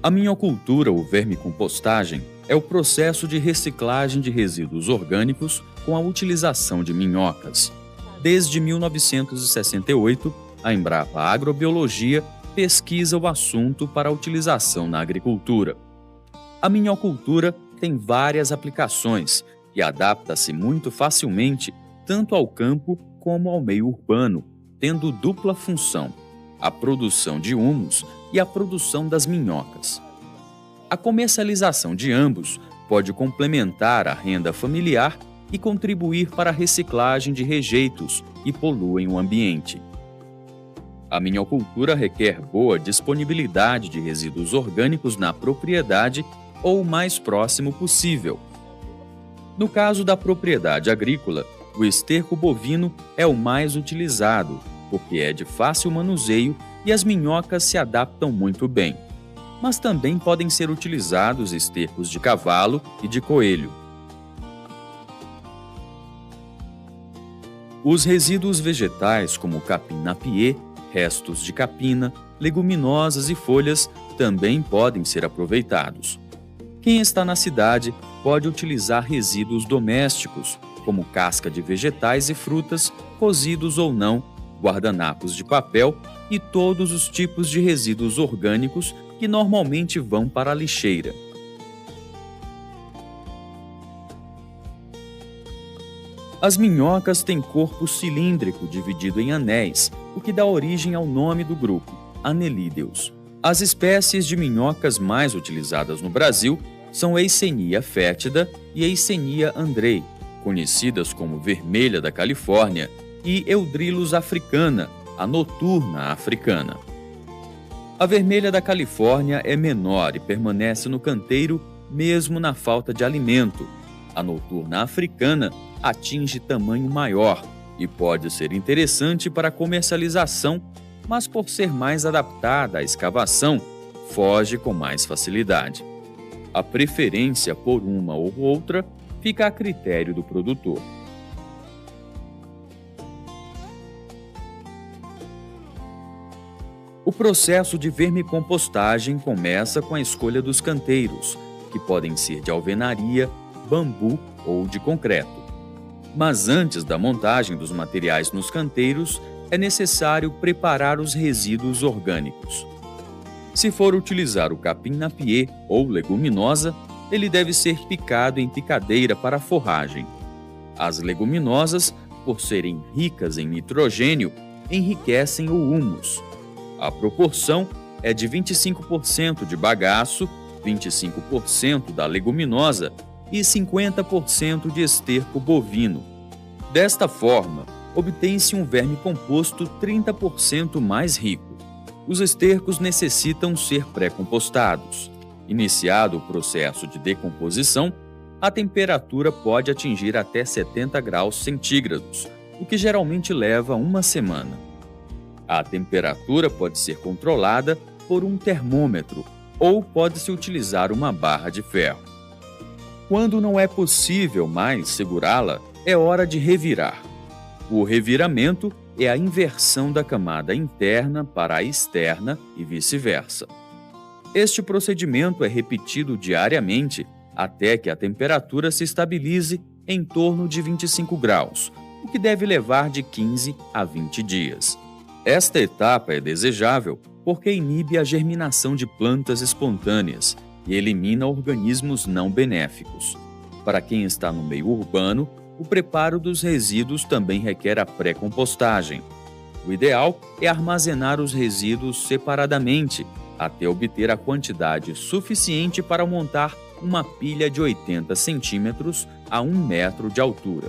A minhocultura ou vermicompostagem é o processo de reciclagem de resíduos orgânicos com a utilização de minhocas. Desde 1968, a Embrapa Agrobiologia pesquisa o assunto para a utilização na agricultura. A minhocultura tem várias aplicações e adapta-se muito facilmente tanto ao campo como ao meio urbano, tendo dupla função: a produção de humus e a produção das minhocas. A comercialização de ambos pode complementar a renda familiar e contribuir para a reciclagem de rejeitos que poluem o ambiente. A minhocultura requer boa disponibilidade de resíduos orgânicos na propriedade ou o mais próximo possível. No caso da propriedade agrícola, o esterco bovino é o mais utilizado, porque é de fácil manuseio e as minhocas se adaptam muito bem. Mas também podem ser utilizados estercos de cavalo e de coelho. Os resíduos vegetais, como capim-napier, restos de capina, leguminosas e folhas, também podem ser aproveitados. Quem está na cidade pode utilizar resíduos domésticos, como casca de vegetais e frutas, cozidos ou não, guardanapos de papel e todos os tipos de resíduos orgânicos que normalmente vão para a lixeira. As minhocas têm corpo cilíndrico dividido em anéis, o que dá origem ao nome do grupo, Annelideus. As espécies de minhocas mais utilizadas no Brasil são Eisenia fétida e Eisenia andrei, conhecidas como vermelha da Califórnia, e Eudrilus africana, a noturna africana. A vermelha da Califórnia é menor e permanece no canteiro mesmo na falta de alimento. A noturna africana atinge tamanho maior e pode ser interessante para comercialização, mas por ser mais adaptada à escavação, foge com mais facilidade. A preferência por uma ou outra fica a critério do produtor. O processo de vermicompostagem começa com a escolha dos canteiros, que podem ser de alvenaria, bambu ou de concreto. Mas antes da montagem dos materiais nos canteiros, é necessário preparar os resíduos orgânicos. Se for utilizar o capim-napier ou leguminosa, ele deve ser picado em picadeira para forragem. As leguminosas, por serem ricas em nitrogênio, enriquecem o humus. A proporção é de 25% de bagaço, 25% da leguminosa e 50% de esterco bovino. Desta forma, obtém-se um verme composto 30% mais rico. Os estercos necessitam ser pré-compostados. Iniciado o processo de decomposição, a temperatura pode atingir até 70 graus centígrados, o que geralmente leva uma semana. A temperatura pode ser controlada por um termômetro ou pode-se utilizar uma barra de ferro. Quando não é possível mais segurá-la, é hora de revirar. O reviramento é a inversão da camada interna para a externa e vice-versa. Este procedimento é repetido diariamente até que a temperatura se estabilize em torno de 25 graus, o que deve levar de 15 a 20 dias. Esta etapa é desejável porque inibe a germinação de plantas espontâneas e elimina organismos não benéficos. Para quem está no meio urbano, o preparo dos resíduos também requer a pré-compostagem. O ideal é armazenar os resíduos separadamente, até obter a quantidade suficiente para montar uma pilha de 80 centímetros a 1 metro de altura.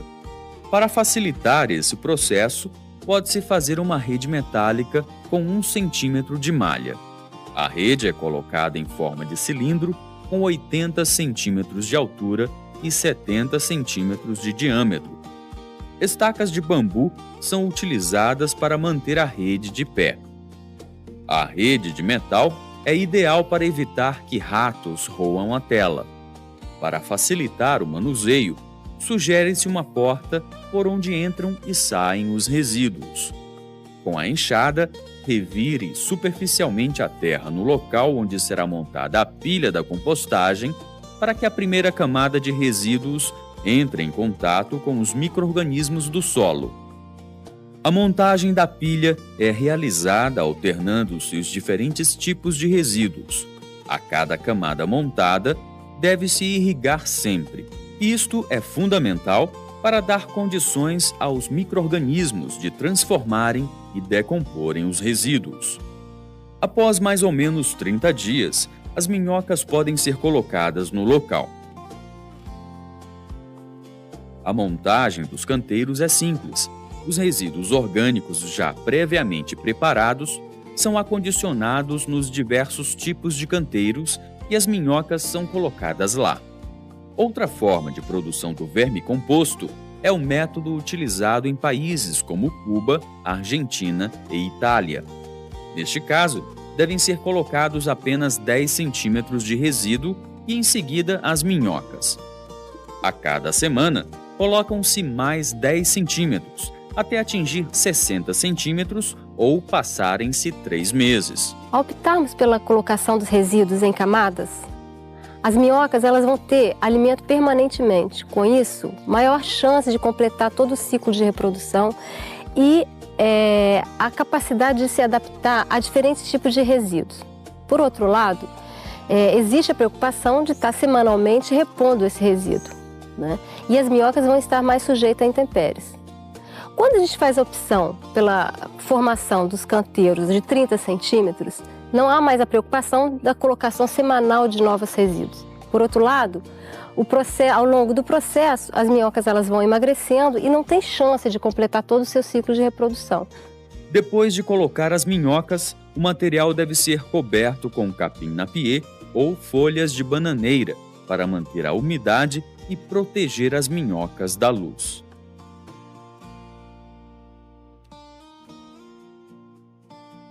Para facilitar esse processo, pode-se fazer uma rede metálica com 1 centímetro de malha. A rede é colocada em forma de cilindro com 80 centímetros de altura e 70 centímetros de diâmetro. Estacas de bambu são utilizadas para manter a rede de pé. A rede de metal é ideal para evitar que ratos roam a tela. Para facilitar o manuseio, sugere-se uma porta por onde entram e saem os resíduos. Com a enxada, revire superficialmente a terra no local onde será montada a pilha da compostagem para que a primeira camada de resíduos entre em contato com os micro-organismos do solo. A montagem da pilha é realizada alternando-se os diferentes tipos de resíduos. A cada camada montada, deve-se irrigar sempre. Isto é fundamental para dar condições aos micro-organismos de transformarem e decomporem os resíduos. Após mais ou menos 30 dias, as minhocas podem ser colocadas no local. A montagem dos canteiros é simples. Os resíduos orgânicos já previamente preparados são acondicionados nos diversos tipos de canteiros e as minhocas são colocadas lá. Outra forma de produção do vermicomposto é o método utilizado em países como Cuba, Argentina e Itália. Neste caso, devem ser colocados apenas 10 centímetros de resíduo e em seguida as minhocas. A cada semana, colocam-se mais 10 centímetros, até atingir 60 centímetros ou passarem-se 3 meses. Ao optarmos pela colocação dos resíduos em camadas, as minhocas elas vão ter alimento permanentemente. Com isso, maior chance de completar todo o ciclo de reprodução e a capacidade de se adaptar a diferentes tipos de resíduos. Por outro lado, existe a preocupação de estar semanalmente repondo esse resíduo, né? E as minhocas vão estar mais sujeitas a intempéries. Quando a gente faz a opção pela formação dos canteiros de 30 centímetros, não há mais a preocupação da colocação semanal de novos resíduos. Por outro lado, ao longo do processo, as minhocas elas vão emagrecendo e não tem chance de completar todo o seu ciclo de reprodução. Depois de colocar as minhocas, o material deve ser coberto com capim-napier ou folhas de bananeira para manter a umidade e proteger as minhocas da luz.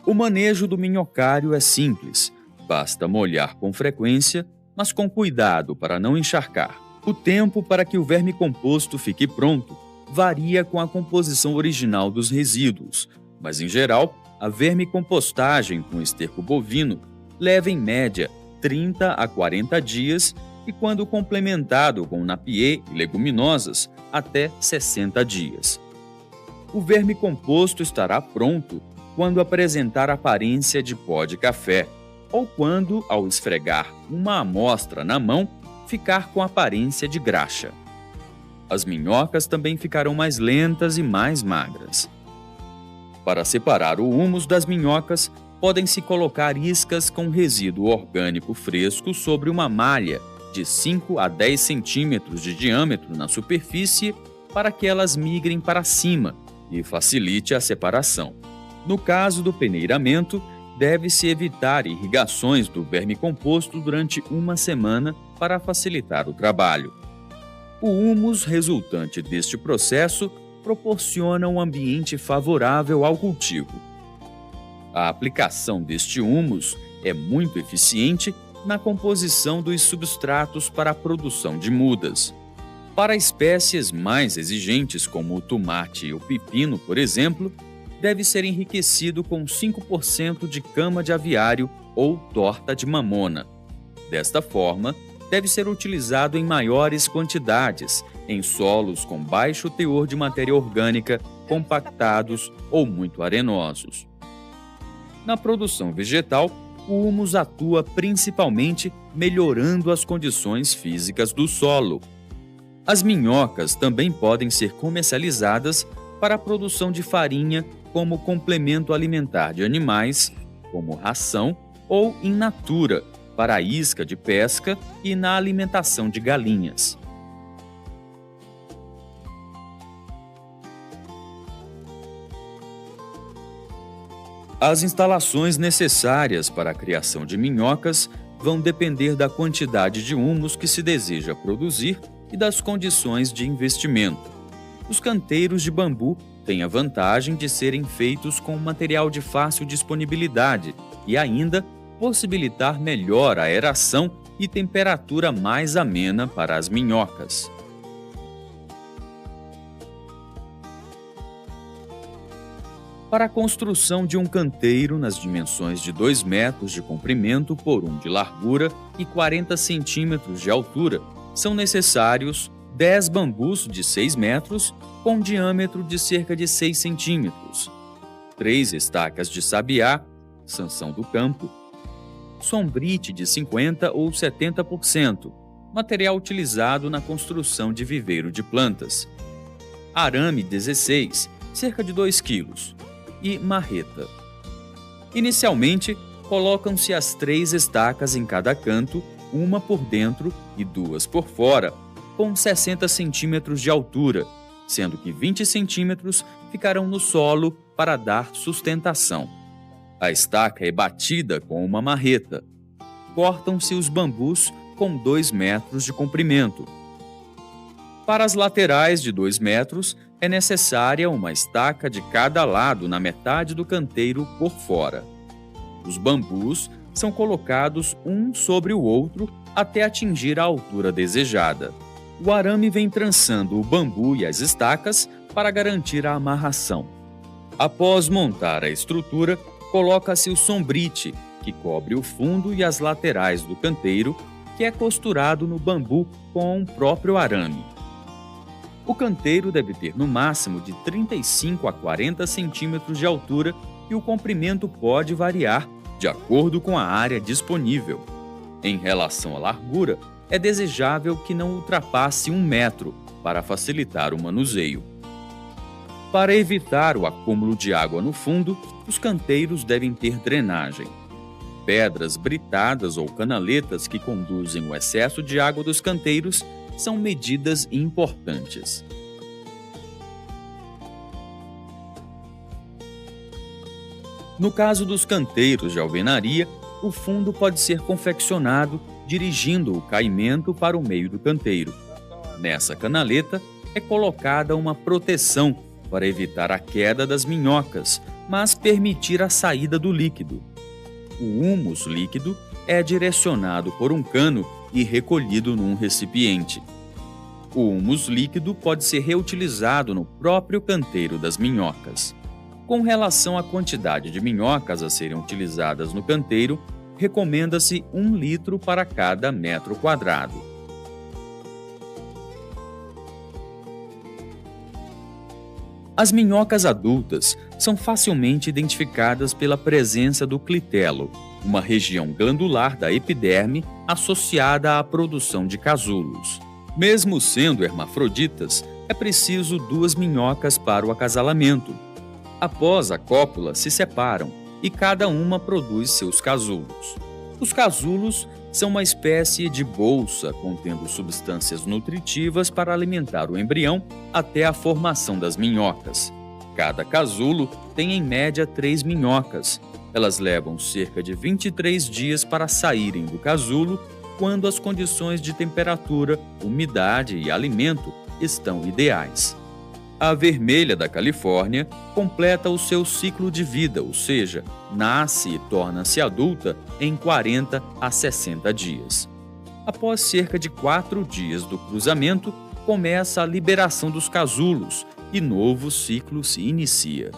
O manejo do minhocário é simples, basta molhar com frequência, mas com cuidado para não encharcar. O tempo para que o vermicomposto fique pronto varia com a composição original dos resíduos, mas em geral, a vermicompostagem com esterco bovino leva em média 30 a 40 dias e, quando complementado com napier e leguminosas, até 60 dias. O vermicomposto estará pronto quando apresentar aparência de pó de café, ou quando, ao esfregar uma amostra na mão, ficar com aparência de graxa. As minhocas também ficarão mais lentas e mais magras. Para separar o humus das minhocas, podem-se colocar iscas com resíduo orgânico fresco sobre uma malha de 5 a 10 centímetros de diâmetro na superfície para que elas migrem para cima e facilite a separação. No caso do peneiramento, deve-se evitar irrigações do vermicomposto durante uma semana para facilitar o trabalho. O humus resultante deste processo proporciona um ambiente favorável ao cultivo. A aplicação deste humus é muito eficiente na composição dos substratos para a produção de mudas. Para espécies mais exigentes, como o tomate e o pepino, por exemplo, deve ser enriquecido com 5% de cama de aviário ou torta de mamona. Desta forma, deve ser utilizado em maiores quantidades, em solos com baixo teor de matéria orgânica, compactados ou muito arenosos. Na produção vegetal, o humus atua principalmente melhorando as condições físicas do solo. As minhocas também podem ser comercializadas para a produção de farinha como complemento alimentar de animais, como ração ou in natura, para a isca de pesca e na alimentação de galinhas. As instalações necessárias para a criação de minhocas vão depender da quantidade de humus que se deseja produzir e das condições de investimento. Os canteiros de bambu têm a vantagem de serem feitos com material de fácil disponibilidade e ainda possibilitar melhor a aeração e temperatura mais amena para as minhocas. Para a construção de um canteiro nas dimensões de 2 metros de comprimento por 1 de largura e 40 centímetros de altura, são necessários 10 bambus de 6 metros com diâmetro de cerca de 6 centímetros, 3 estacas de sabiá, sanção do campo, sombrite de 50% ou 70%, material utilizado na construção de viveiro de plantas, arame 16, cerca de 2 quilos, e marreta. Inicialmente, colocam-se as 3 estacas em cada canto, uma por dentro e 2 por fora, com 60 centímetros de altura, sendo que 20 centímetros ficarão no solo para dar sustentação. A estaca é batida com uma marreta. Cortam-se os bambus com 2 metros de comprimento. Para as laterais de 2 metros, é necessária uma estaca de cada lado na metade do canteiro por fora. Os bambus são colocados um sobre o outro até atingir a altura desejada. O arame vem trançando o bambu e as estacas para garantir a amarração. Após montar a estrutura, coloca-se o sombrite, que cobre o fundo e as laterais do canteiro, que é costurado no bambu com o próprio arame. O canteiro deve ter no máximo de 35 a 40 centímetros de altura e o comprimento pode variar de acordo com a área disponível. Em relação à largura, é desejável que não ultrapasse 1 metro para facilitar o manuseio. Para evitar o acúmulo de água no fundo, os canteiros devem ter drenagem. Pedras britadas ou canaletas que conduzem o excesso de água dos canteiros são medidas importantes. No caso dos canteiros de alvenaria, o fundo pode ser confeccionado dirigindo o caimento para o meio do canteiro. Nessa canaleta é colocada uma proteção para evitar a queda das minhocas, mas permitir a saída do líquido. O humus líquido é direcionado por um cano e recolhido num recipiente. O humus líquido pode ser reutilizado no próprio canteiro das minhocas. Com relação à quantidade de minhocas a serem utilizadas no canteiro, recomenda-se 1 litro para cada metro quadrado. As minhocas adultas são facilmente identificadas pela presença do clitelo, uma região glandular da epiderme associada à produção de casulos. Mesmo sendo hermafroditas, é preciso 2 minhocas para o acasalamento. Após a cópula, se separam e cada uma produz seus casulos. Os casulos são uma espécie de bolsa contendo substâncias nutritivas para alimentar o embrião até a formação das minhocas. Cada casulo tem em média 3 minhocas. Elas levam cerca de 23 dias para saírem do casulo quando as condições de temperatura, umidade e alimento estão ideais. A vermelha da Califórnia completa o seu ciclo de vida, ou seja, nasce e torna-se adulta em 40 a 60 dias. Após cerca de 4 dias do cruzamento, começa a liberação dos casulos e novo ciclo se inicia.